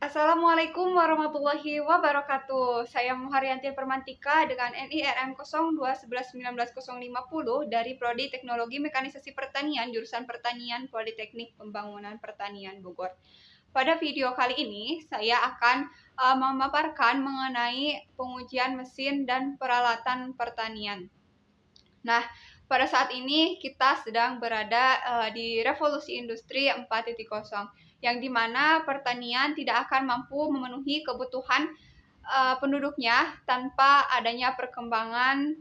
Assalamualaikum warahmatullahi wabarakatuh. Saya Muharyanti Permantika dengan NIRM 02111950 dari Prodi Teknologi Mekanisasi Pertanian jurusan Pertanian Politeknik Pembangunan Pertanian Bogor. Pada video kali ini saya akan memaparkan mengenai pengujian mesin dan peralatan pertanian. Nah, pada saat ini kita sedang berada di revolusi industri 4.0 yang dimana pertanian tidak akan mampu memenuhi kebutuhan penduduknya tanpa adanya perkembangan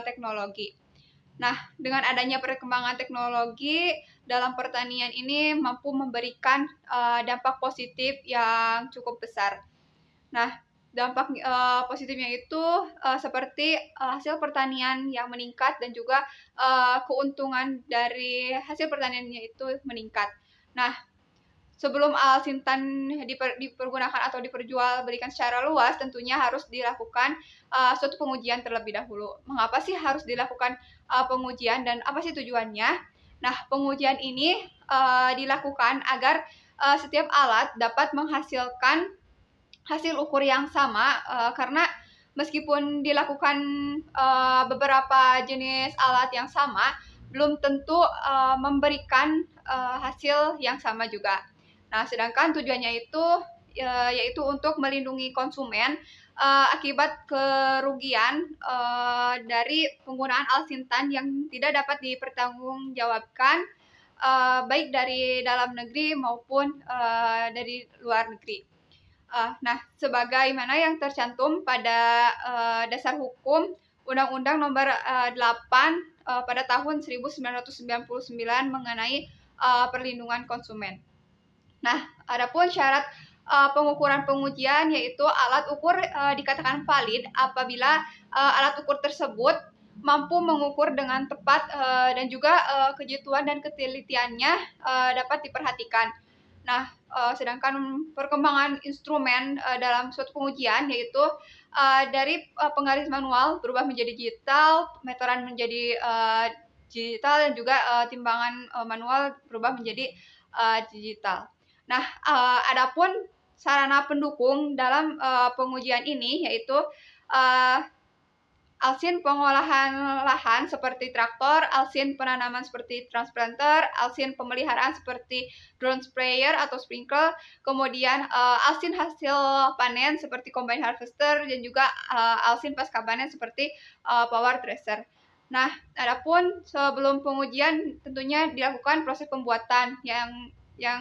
teknologi. Nah, dengan adanya perkembangan teknologi dalam pertanian ini mampu memberikan dampak positif yang cukup besar. Nah, dampak positifnya itu seperti hasil pertanian yang meningkat dan juga keuntungan dari hasil pertaniannya itu meningkat. Nah, sebelum alsintan dipergunakan atau diperjualbelikan secara luas, tentunya harus dilakukan suatu pengujian terlebih dahulu. Mengapa sih harus dilakukan pengujian dan apa sih tujuannya? Nah, pengujian ini dilakukan agar setiap alat dapat menghasilkan hasil ukur yang sama, karena meskipun dilakukan beberapa jenis alat yang sama, belum tentu memberikan hasil yang sama juga. Nah, sedangkan tujuannya itu yaitu untuk melindungi konsumen akibat kerugian dari penggunaan alsintan yang tidak dapat dipertanggungjawabkan baik dari dalam negeri maupun dari luar negeri. Nah, sebagaimana yang tercantum pada dasar hukum Undang-Undang Nomor 8 pada tahun 1999 mengenai perlindungan konsumen. Nah, adapun syarat pengukuran pengujian yaitu alat ukur dikatakan valid apabila alat ukur tersebut mampu mengukur dengan tepat dan juga kejituan dan ketelitiannya dapat diperhatikan. Nah, sedangkan perkembangan instrumen dalam suatu pengujian yaitu dari penggaris manual berubah menjadi digital, meteran menjadi digital dan juga timbangan manual berubah menjadi digital. Nah, adapun sarana pendukung dalam pengujian ini yaitu alsin pengolahan lahan seperti traktor, alsin penanaman seperti transplanter, alsin pemeliharaan seperti drone sprayer atau sprinkler, kemudian alsin hasil panen seperti combine harvester dan juga alsin pasca panen seperti power thresher. Nah, adapun sebelum pengujian tentunya dilakukan proses pembuatan yang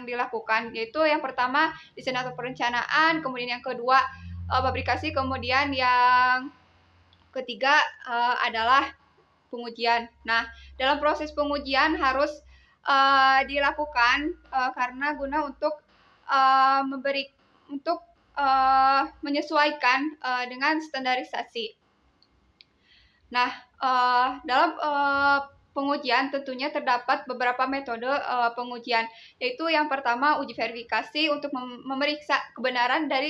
dilakukan, yaitu yang pertama desain atau perencanaan, kemudian yang kedua fabrikasi, kemudian yang ketiga adalah pengujian. Nah, dalam proses pengujian harus dilakukan karena guna untuk menyesuaikan dengan standarisasi. Nah, dalam pengujian tentunya terdapat beberapa metode pengujian, yaitu yang pertama uji verifikasi untuk memeriksa kebenaran dari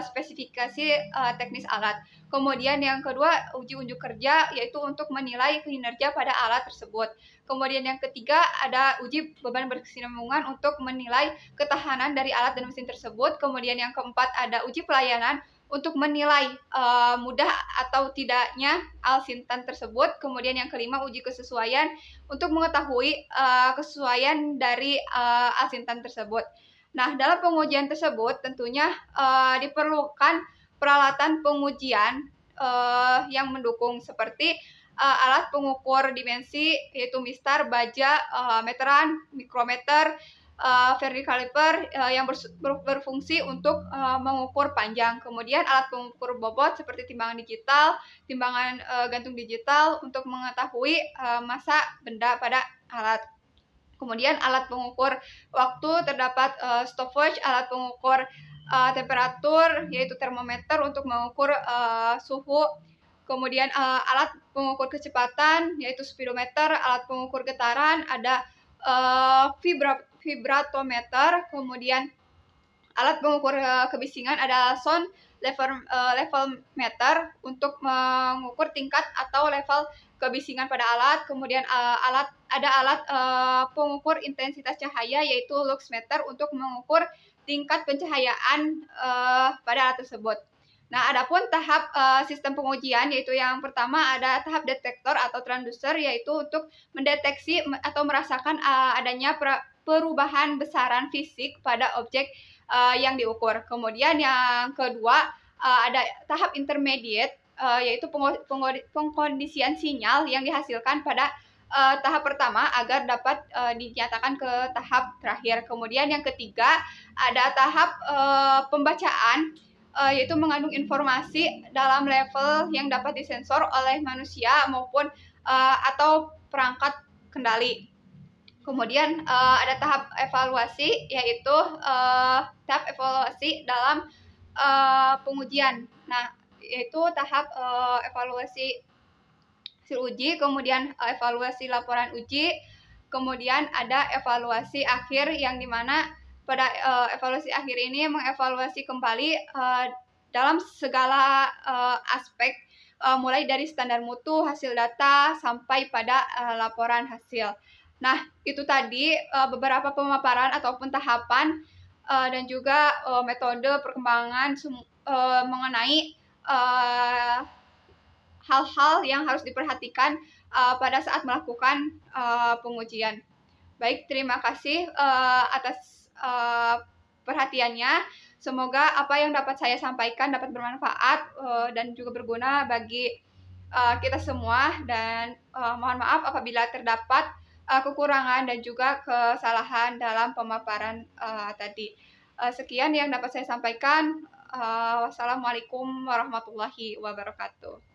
spesifikasi teknis alat. Kemudian yang kedua uji unjuk kerja, yaitu untuk menilai kinerja pada alat tersebut. Kemudian yang ketiga ada uji beban berkesinambungan untuk menilai ketahanan dari alat dan mesin tersebut. Kemudian yang keempat ada uji pelayanan untuk menilai mudah atau tidaknya alsintan tersebut. Kemudian yang kelima uji kesesuaian untuk mengetahui kesesuaian dari alsintan tersebut. Nah, dalam pengujian tersebut tentunya diperlukan peralatan pengujian yang mendukung seperti alat pengukur dimensi yaitu mistar, baja, meteran, mikrometer, vertikaliper yang berfungsi untuk mengukur panjang. Kemudian alat pengukur bobot seperti timbangan digital, timbangan gantung digital untuk mengetahui massa benda pada alat. Kemudian alat pengukur waktu terdapat stopwatch, alat pengukur temperatur yaitu termometer untuk mengukur suhu. Kemudian alat pengukur kecepatan yaitu speedometer, alat pengukur getaran ada vibratometer, kemudian alat pengukur kebisingan ada sound level meter untuk mengukur tingkat atau level kebisingan pada alat. Kemudian ada alat pengukur intensitas cahaya yaitu lux meter untuk mengukur tingkat pencahayaan pada alat tersebut. Nah, adapun tahap sistem pengujian, yaitu yang pertama ada tahap detektor atau transducer, yaitu untuk mendeteksi atau merasakan adanya perubahan besaran fisik pada objek yang diukur. Kemudian yang kedua ada tahap intermediate, yaitu pengkondisian sinyal yang dihasilkan pada tahap pertama agar dapat dinyatakan ke tahap terakhir. Kemudian yang ketiga ada tahap pembacaan, yaitu mengandung informasi dalam level yang dapat disensor oleh manusia maupun atau perangkat kendali. Kemudian ada tahap evaluasi, yaitu tahap evaluasi dalam pengujian. Nah, yaitu tahap evaluasi hasil uji, kemudian evaluasi laporan uji, kemudian ada evaluasi akhir yang dimana pada evaluasi akhir ini mengevaluasi kembali dalam segala aspek, mulai dari standar mutu, hasil data, sampai pada laporan hasil. Nah, itu tadi beberapa pemaparan ataupun tahapan dan juga metode perkembangan mengenai hal-hal yang harus diperhatikan pada saat melakukan pengujian. Baik, terima kasih atas perhatiannya. Semoga apa yang dapat saya sampaikan dapat bermanfaat dan juga berguna bagi kita semua, dan mohon maaf apabila terdapat kekurangan dan juga kesalahan dalam pemaparan tadi. Sekian yang dapat saya sampaikan. Wassalamualaikum warahmatullahi wabarakatuh.